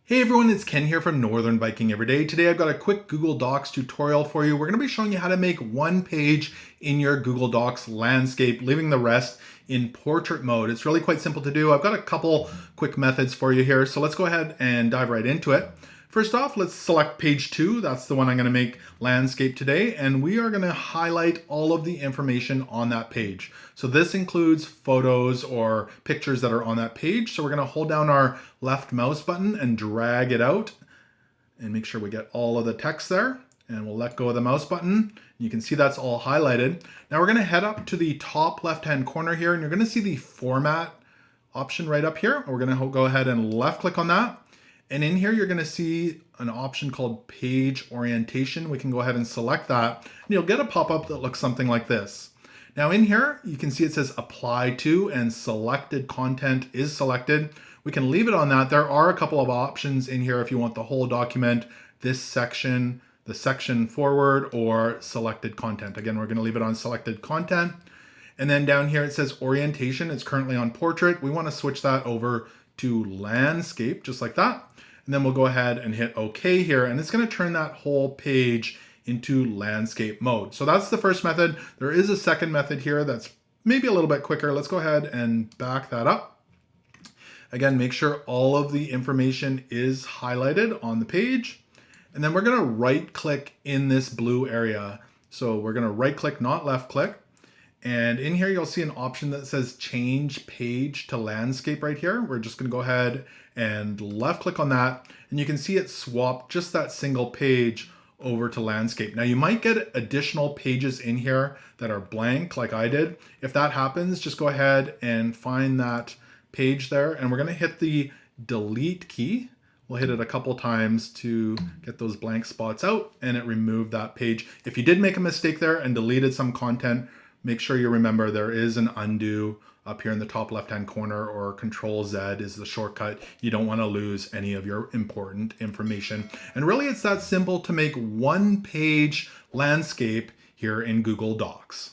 Hey everyone, it's Ken here from Northern Biking Everyday. Today I've got a quick Google Docs tutorial for you. We're going to be showing you how to make one page in your Google Docs landscape, leaving the rest in portrait mode. It's really quite simple to do. I've got a couple quick methods for you here, so let's go ahead and dive right into it. First off, let's select page 2. That's the one I'm going to make landscape today, and we are going to highlight all of the information on that page. So this includes photos or pictures that are on that page. So we're going to hold down our left mouse button and drag it out and make sure we get all of the text there. And we'll let go of the mouse button. You can see that's all highlighted. Now we're going to head up to the top left-hand corner here, and you're going to see the format option right up here. We're going to go ahead and left click on that. And in here, you're going to see an option called page orientation. We can go ahead and select that, and you'll get a pop-up that looks something like this. Now in here, you can see it says apply to, and selected content is selected. We can leave it on that. There are a couple of options in here if you want the whole document, this section, the section forward, or selected content. Again, we're going to leave it on selected content. And then down here it says orientation. It's currently on portrait. We want to switch that over to landscape, just like that. And then we'll go ahead and hit OK here, and it's going to turn that whole page into landscape mode. So that's the first method. There is a second method here that's maybe a little bit quicker. Let's go ahead and back that up. Again, make sure all of the information is highlighted on the page. And then we're going to right click in this blue area. So we're going to right click, not left click. And in here, you'll see an option that says change page to landscape right here. We're just going to go ahead and left click on that. And you can see it swap just that single page over to landscape. Now you might get additional pages in here that are blank like I did. If that happens, just go ahead and find that page there. And we're going to hit the delete key. We'll hit it a couple times to get those blank spots out, and it removed that page. If you did make a mistake there and deleted some content, make sure you remember there is an undo up here in the top left-hand corner, or Control Z is the shortcut. You don't want to lose any of your important information. And really, it's that simple to make one page landscape here in Google Docs.